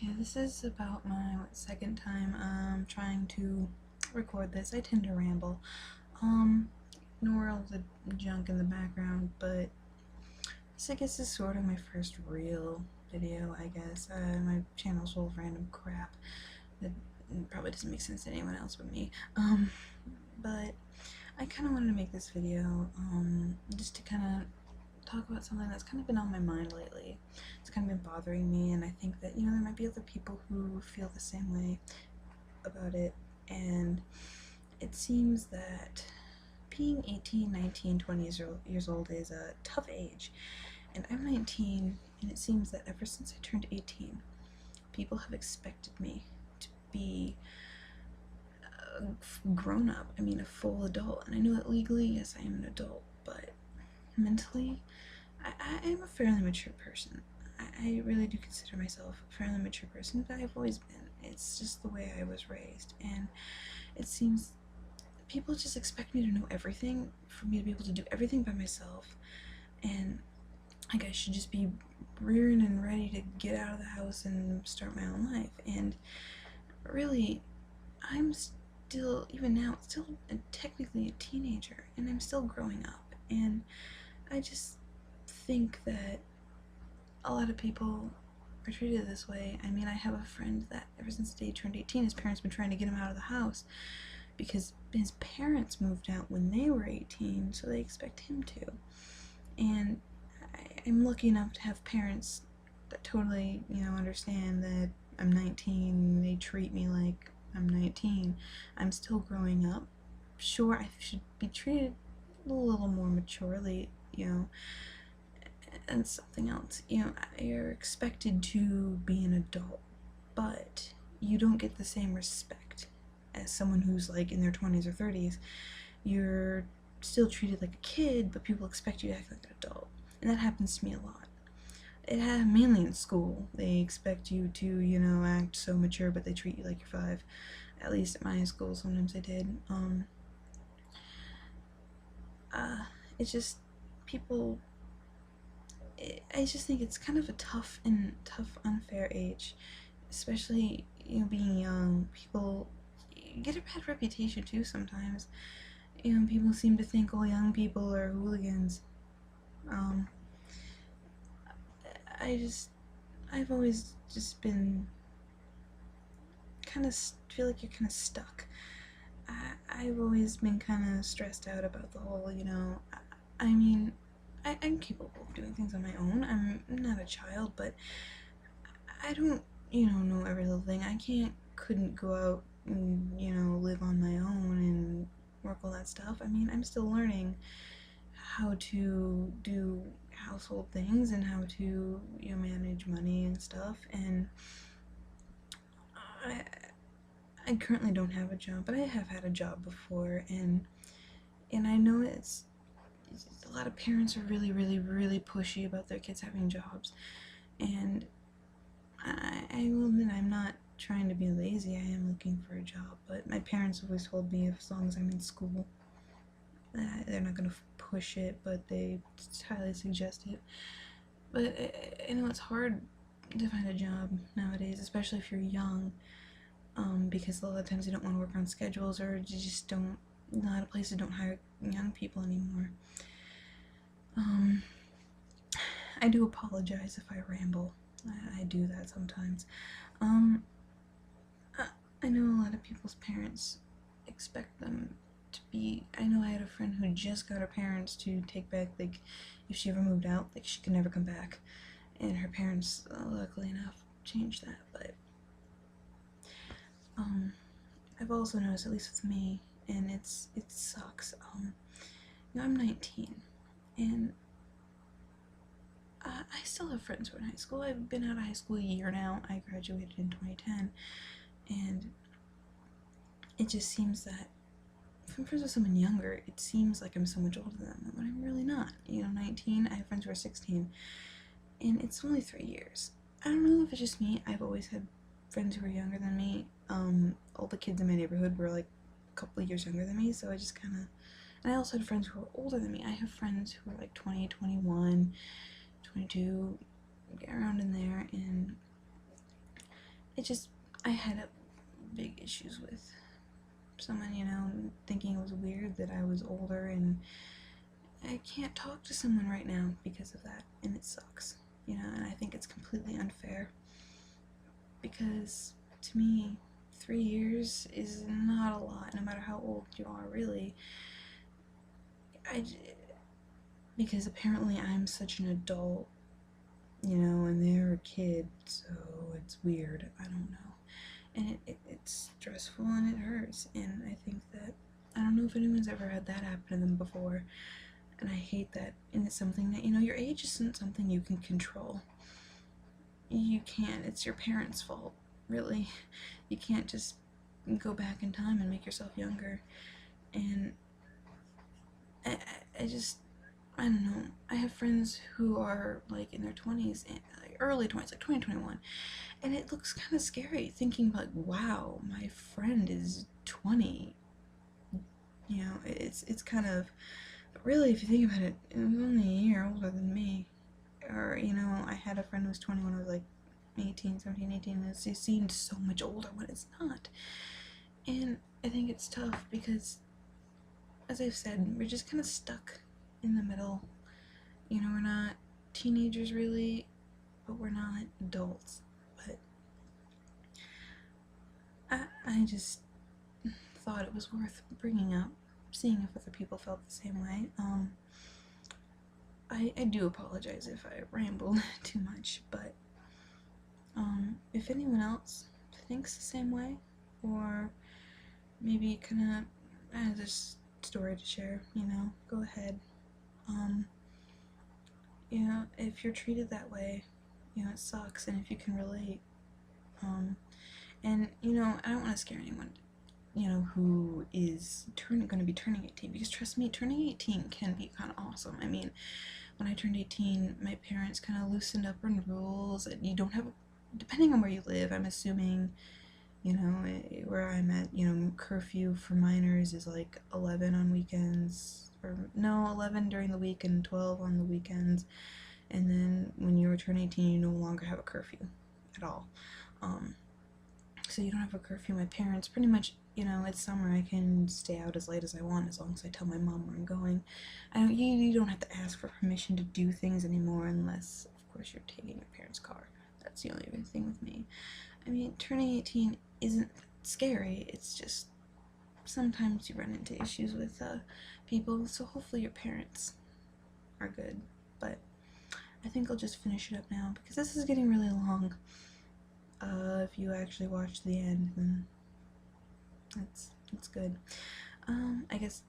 Okay, this is about my second time trying to record this. I tend to ramble. Ignore all the junk in the background, but this I guess is sort of my first real video, I guess. My channel's full of random crap that probably doesn't make sense to anyone else but me. But I kind of wanted to make this video just to kind of talk about something that's kind of been on my mind lately. It's kind of been bothering me, and I think that, there might be other people who feel the same way about it, and it seems that being 18, 19, 20 years old is a tough age, and I'm 19, and it seems that ever since I turned 18, people have expected me to be grown up, a full adult, and I know that legally, yes, I am an adult, but mentally, I am a fairly mature person. I really do consider myself a fairly mature person, but I've always been. It's just the way I was raised, and it seems people just expect me to know everything, for me to be able to do everything by myself, and like I should just be rearing and ready to get out of the house and start my own life. And really, I'm still, even now, technically a teenager, and I'm still growing up, and I just think that a lot of people are treated this way. I have a friend that ever since the day he turned 18, his parents have been trying to get him out of the house because his parents moved out when they were 18, so they expect him to. And I'm lucky enough to have parents that totally, understand that I'm 19, they treat me like I'm 19. I'm still growing up. Sure, I should be treated a little more maturely, and something else. You're expected to be an adult, but you don't get the same respect as someone who's like in their 20s or 30s. You're still treated like a kid, but people expect you to act like an adult, and that happens to me a lot. It happens mainly in school. They expect you to, act so mature, but they treat you like you're 5. At least at my school, sometimes they did. It's just people. I just think it's kind of a tough, unfair age, especially being young. People get a bad reputation too sometimes. People seem to think all young people are hooligans. I've always just been kind of feel like you're kind of stuck. I've always been kind of stressed out about the whole, I'm capable of doing things on my own. I'm not a child, but I don't, know every little thing. Couldn't go out and, live on my own and work all that stuff. I'm still learning how to do household things and how to, manage money and stuff. And I currently don't have a job, but I have had a job before, and I know it's a lot of parents are really, really, really pushy about their kids having jobs, and I will admit I'm not trying to be lazy. I am looking for a job, but my parents always told me as long as I'm in school, they're not going to push it, but they highly suggest it. But I know it's hard to find a job nowadays, especially if you're young, because a lot of times they don't want to work on schedules, or you just don't, a lot of places don't hire young people anymore. I do apologize if I ramble. I do that sometimes. I know a lot of people's parents expect them to be. I know I had a friend who just got her parents to take back, like, if she ever moved out, like, she could never come back. And her parents, luckily enough, changed that. But I've also noticed, at least with me, and it sucks. I'm 19, and I still have friends who are in high school. I've been out of high school a year now. I graduated in 2010, and it just seems that if I'm friends with someone younger, it seems like I'm so much older than them, but I'm really not. 19, I have friends who are 16, and it's only 3 years. I don't know if it's just me. I've always had friends who are younger than me. All the kids in my neighborhood were like a couple of years younger than me, so I just kind of, and I also had friends who were older than me. I have friends who are like 20, 21, 22, get around in there, and I had big issues with someone, thinking it was weird that I was older, and I can't talk to someone right now because of that, and it sucks, and I think it's completely unfair because to me, 3 years is not a lot, no matter how old you are, really. I, because apparently I'm such an adult, and they're a kid, so it's weird. I don't know. And it's stressful and it hurts, and I think that, I don't know if anyone's ever had that happen to them before, and I hate that. And it's something that, your age isn't something you can control. You can't. It's your parents' fault, really. You can't just go back in time and make yourself younger. And I just, I don't know. I have friends who are like in their 20s, and like early 20s, like 2021, and it looks kind of scary thinking like, wow, my friend is 20. It's kind of, but really, if you think about it, it was only a year older than me. Or, I had a friend who was 20 when I was like 18, 17, 18, and it seemed so much older when it's not. And I think it's tough because, as I've said, we're just kind of stuck in the middle. We're not teenagers really, but we're not adults. But I just thought it was worth bringing up, seeing if other people felt the same way. I do apologize if I rambled too much, but if anyone else thinks the same way, or maybe kind of has a story to share, go ahead. If you're treated that way, it sucks, and if you can relate, and I don't want to scare anyone, who is going to be turning 18, because trust me, turning 18 can be kind of awesome. I mean, when I turned 18, my parents kind of loosened up on rules, and you don't have, depending on where you live, I'm assuming, where I'm at, curfew for minors is like 11 on weekends, or no, 11 during the week and 12 on the weekends, and then when you return 18, you no longer have a curfew at all. So you don't have a curfew. My parents pretty much, it's summer, I can stay out as late as I want as long as I tell my mom where I'm going. You don't have to ask for permission to do things anymore unless, of course, you're taking your parents' car. That's the only other thing with me. I mean, turning 18 isn't scary, it's just sometimes you run into issues with people, so hopefully your parents are good. But I think I'll just finish it up now because this is getting really long. If you actually watch the end, then that's good. I guess